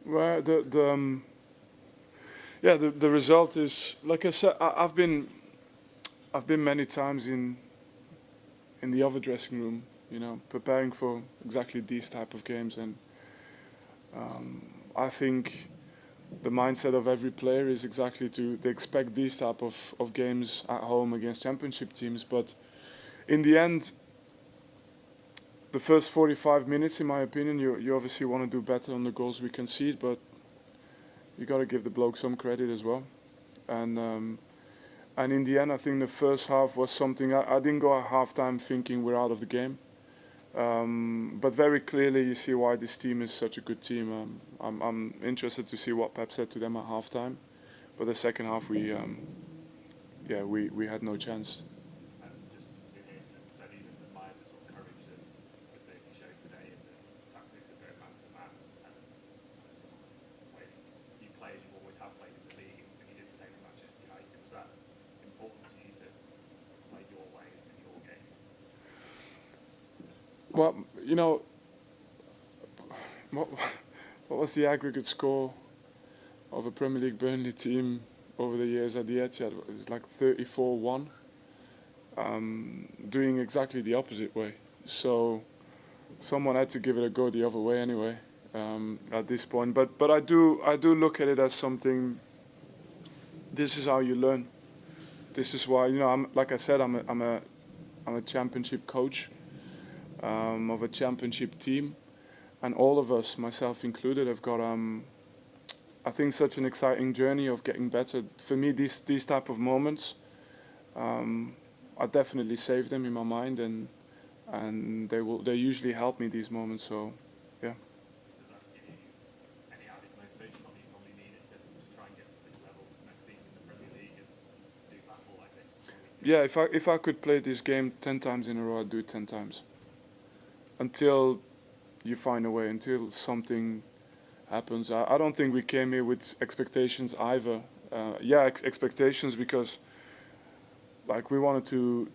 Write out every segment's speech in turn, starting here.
Well, the result is like I said. I've been many times in the other dressing room, preparing for exactly these type of games, and I think the mindset of every player is exactly they expect these type of games at home against championship teams. But in the end, the first 45 minutes, in my opinion, you obviously want to do better on the goals we concede, but you got to give the bloke some credit as well. And in the end, I think the first half was something I didn't go at halftime thinking we're out of the game. But very clearly, you see why this team is such a good team. I'm interested to see what Pep said to them at halftime. But the second half, we had no chance. And just to him and said even admired the sort of courage that he showed today in the tactics of going man to man and the sort of way you play as you always have played in the league, and he did the same at Manchester United. Was that important to you to play your way in your game? Well, what was the aggregate score of a Premier League Burnley team over the years at the Etihad? It was like 34-1. Doing exactly the opposite way. So someone had to give it a go the other way anyway. At this point, but I do look at it as something. This is how you learn. This is why like I said, I'm a championship coach of a championship team, and all of us, myself included, have got I think such an exciting journey of getting better. For me, these type of moments, I definitely save them in my mind, and they usually help me, these moments. So yeah. Does that give you any added motivation? Probably need it to try and get to this level next season in the Premier League and do battle like this? Yeah, if I could play this game 10 times in a row, I'd do it 10 times. Until you find a way, until something happens. I don't think we came here with expectations either. Expectations because like we wanted to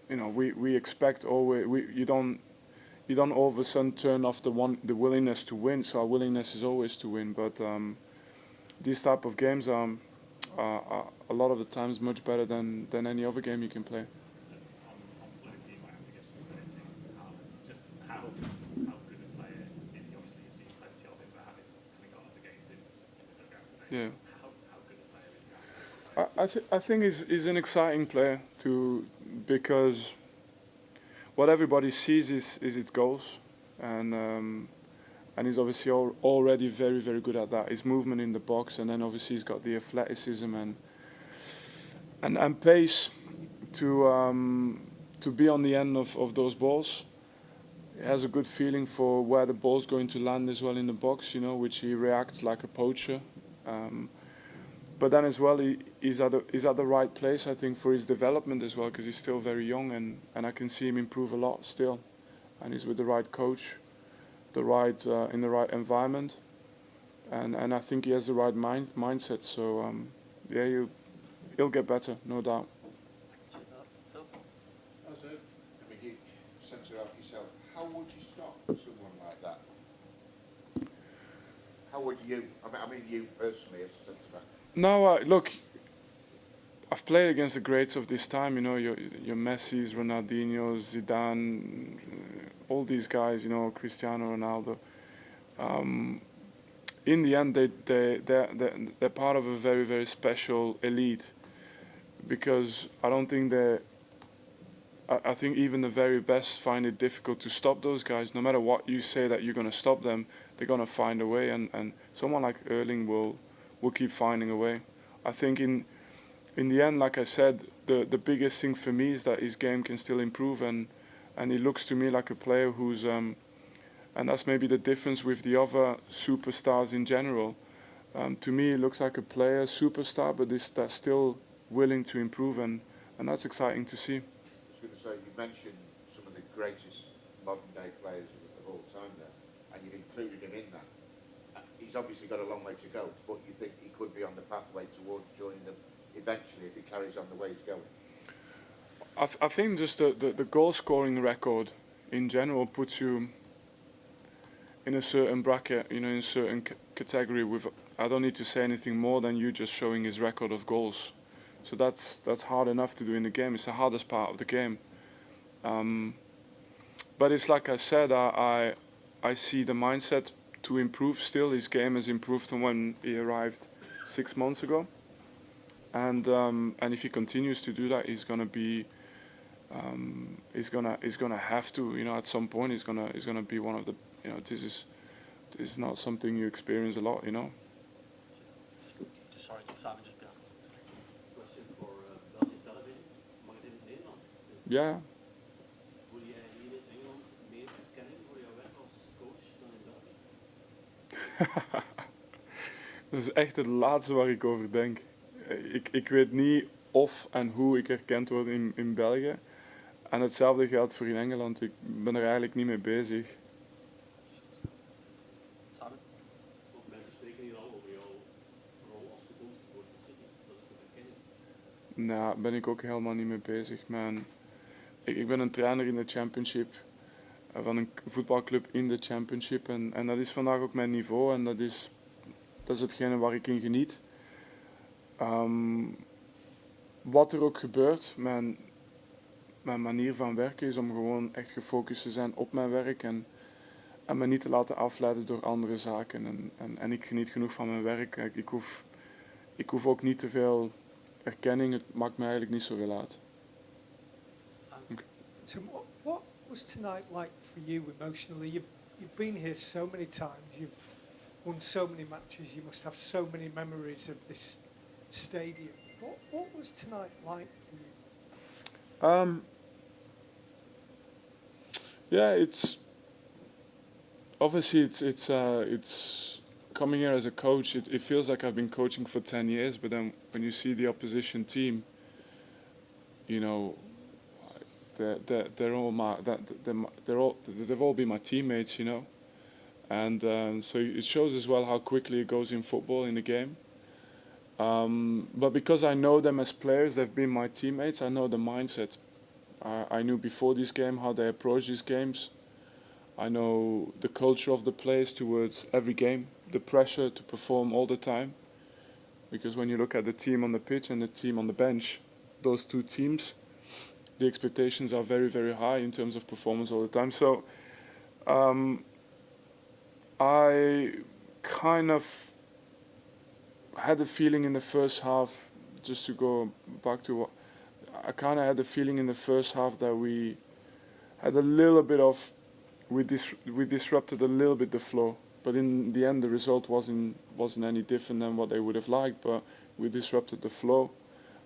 we expect always. You don't all of a sudden turn off the willingness to win. So our willingness is always to win. But these type of games are a lot of the times much better than any other game you can play. On Blue, you might have to give some credit to Haaland. Just how good a player is he? Obviously, you've seen plenty of him, but having gone up against him in the dugout today, Yeah. how good a player is he? I think he's an exciting player because what everybody sees is its goals, and he's obviously already very, very good at that. His movement in the box, and then obviously he's got the athleticism and pace to be on the end of those balls. He has a good feeling for where the ball's going to land as well in the box, which he reacts like a poacher. But then as well, he's at the right place, I think, for his development as well, because he's still very young, and I can see him improve a lot still. And he's with the right coach, in the right environment, and I think he has the right mindset. So he'll get better, no doubt. As a centre half yourself, how would you stop someone like that? How would you? I mean you personally as a centre back. No, look, I've played against the greats of this time. Your Messi's, Ronaldinho, Zidane, all these guys. Cristiano Ronaldo. In the end, they're part of a very, very special elite, because I don't think I think even the very best find it difficult to stop those guys. No matter what you say that you're going to stop them, they're going to find a way, and someone like Erling will keep finding a way. I think in the end, like I said, the biggest thing for me is that his game can still improve, and he looks to me like a player who's and that's maybe the difference with the other superstars in general. To me, he looks like a player, superstar, but that's still willing to improve, and that's exciting to see. I was going to say, you mentioned some of the greatest modern day players of all time there, and you've included him in that. He's obviously got a long way to go, but you think he could be on the pathway towards joining them eventually if he carries on the way he's going? I think just the goal scoring record in general puts you in a certain bracket, in a certain category. With I don't need to say anything more than you just showing his record of goals. So that's hard enough to do in the game. It's the hardest part of the game. But it's like I said, I see the mindset to improve still. His game has improved from when he arrived 6 months ago. And if he continues to do that, he's gonna be he's gonna have to, at some point he's gonna be one of the, this is not something you experience a lot. Sorry, Simon, just go. Question for Belgian television. Mag het in het Nederlands? Ja. Voel jij hier in Engeland meer erkenning voor jouw werk als coach dan in België? Dat is echt het laatste waar ik over denk. Ik weet niet of en hoe ik erkend word in België. En hetzelfde geldt voor in Engeland. Ik ben er eigenlijk niet mee bezig. Simon? Ook mensen spreken hier al over jouw rol als toekomstcoach van City. Dat is toch erkenning? Nou, daar ben ik ook helemaal niet mee bezig, man. Ik ben een trainer in de Championship. Van een voetbalclub in de Championship. En dat is vandaag ook mijn niveau. En dat is hetgene waar ik in geniet. Wat er ook gebeurt, mijn manier van werken is om gewoon echt gefocust te zijn op mijn werk. En me niet te laten afleiden door andere zaken. En ik geniet genoeg van mijn werk. Ik hoef ook niet te veel erkenning. Het maakt me eigenlijk niet zoveel uit. Tim, what was tonight like for you emotionally? You've been here so many times. You've won so many matches. You must have so many memories of this stadium. What was tonight like for you? Yeah, it's obviously it's coming here as a coach. It feels like I've been coaching for 10 years, but then when you see the opposition team, they've all been my teammates, and so it shows as well how quickly it goes in football in the game. But because I know them as players, they've been my teammates. I know the mindset. I knew before this game how they approach these games. I know the culture of the players towards every game, the pressure to perform all the time. Because when you look at the team on the pitch and the team on the bench, those two teams, the expectations are very, very high in terms of performance all the time. So I kind of had a feeling in the first half, just to go back to what, I kind of had the feeling in the first half that we had a little bit of, we disrupted a little bit the flow. But in the end, the result wasn't any different than what they would have liked, but we disrupted the flow.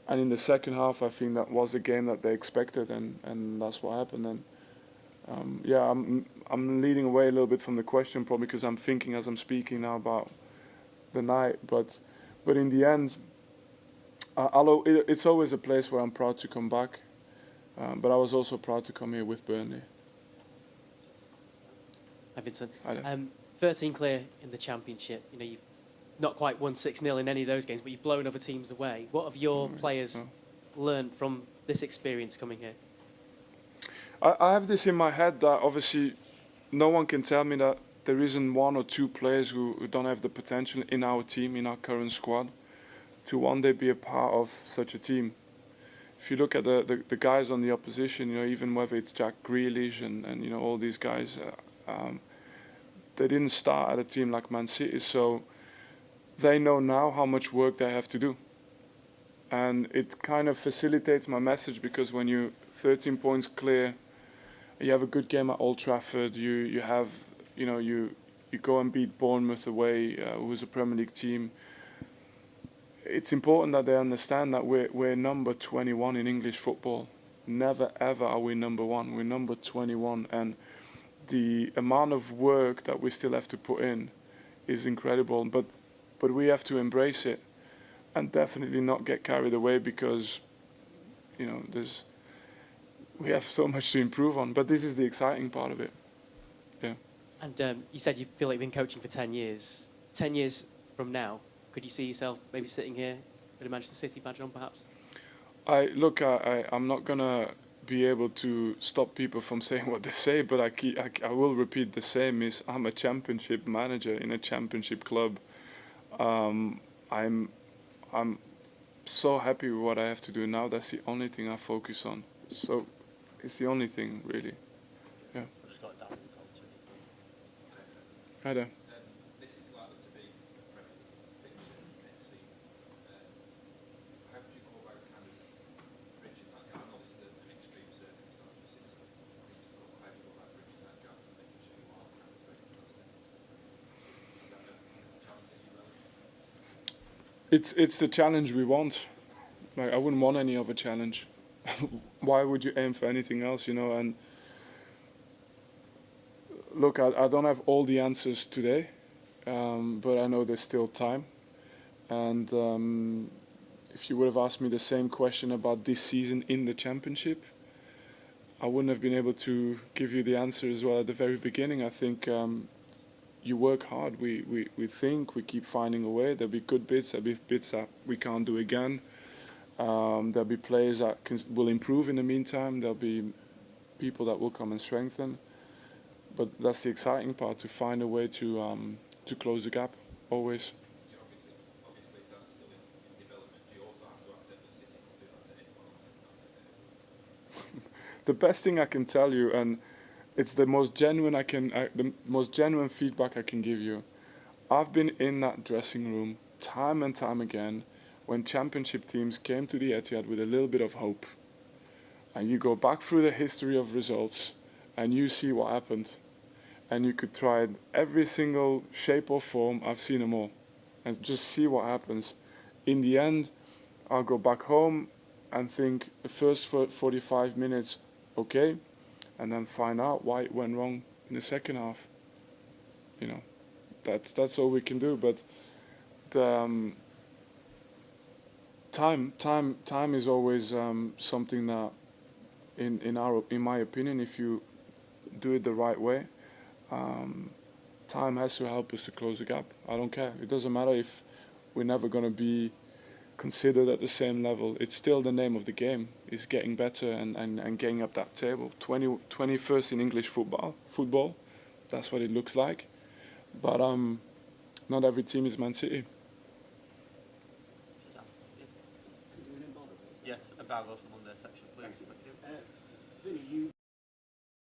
And in the second half, I think that was the game that they expected, and that's what happened. And I'm leading away a little bit from the question, probably because I'm thinking as I'm speaking now about the night. But in the end, it's always a place where I'm proud to come back. But I was also proud to come here with Burnley. Hi Vincent. Hi there. 13 clear in the Championship. You've not quite won 6-0 in any of those games, but you've blown other teams away. What have your players learned from this experience coming here? I have this in my head that obviously no one can tell me that there isn't one or two players who don't have the potential in our team, in our current squad, to one day be a part of such a team. If you look at the guys on the opposition, even whether it's Jack Grealish and all these guys, they didn't start at a team like Man City, so they know now how much work they have to do. And it kind of facilitates my message, because when you're 13 points clear, you have a good game at Old Trafford, you have, you go and beat Bournemouth away, who is a Premier League team. It's important that they understand that we're number 21 in English football. Never ever are we number one. We're number 21, and the amount of work that we still have to put in is incredible. But we have to embrace it, and definitely not get carried away, because we have so much to improve on. But this is the exciting part of it. Yeah. And you said you feel like you've been coaching for 10 years. 10 years from now, could you see yourself maybe sitting here with a Manchester City badge on, perhaps? I'm not gonna be able to stop people from saying what they say, but I will repeat the same: is I'm a championship manager in a championship club. I'm so happy with what I have to do now. That's the only thing I focus on. So it's the only thing really. Yeah. I've just got it down in the comments. Hi there. This is likely to be a Premier League fixture next season. How would you go about kind of bridging that gap? I know this is an extreme circumstance for City, but how do you go about bridging that gap and making sure you are kind of breaking that step? Is that a challenge that you relish? It's the challenge we want. Like, I wouldn't want any other challenge. Why would you aim for anything else, you know? And look, I don't have all the answers today, but I know there's still time. And if you would have asked me the same question about this season in the championship, I wouldn't have been able to give you the answer as well at the very beginning. I think you work hard. We think, we keep finding a way. There'll be good bits, there'll be bits that we can't do again. There'll be players that will improve in the meantime. There'll be people that will come and strengthen. But that's the exciting part, to find a way to close the gap, always. You obviously that's still in development. Do you also have to accept that City can do that at any point? The best thing I can tell you, and it's the most genuine the most genuine feedback I can give you. I've been in that dressing room time and time again when championship teams came to the Etihad with a little bit of hope. And you go back through the history of results and you see what happened. And you could try it every single shape or form. I've seen them all. And just see what happens. In the end, I'll go back home and think the first 45 minutes, okay, and then find out why it went wrong in the second half. You know, that's all we can do. But the time is always something that, in my opinion, if you do it the right way, time has to help us to close the gap. I don't care. It doesn't matter if we're never going to be considered at the same level. It's still the name of the game. It's getting better and getting up that table. 21st in English football. That's what it looks like. But not every team is Man City. Yes, a bag off from on their section, please. Thank you. Vinny, you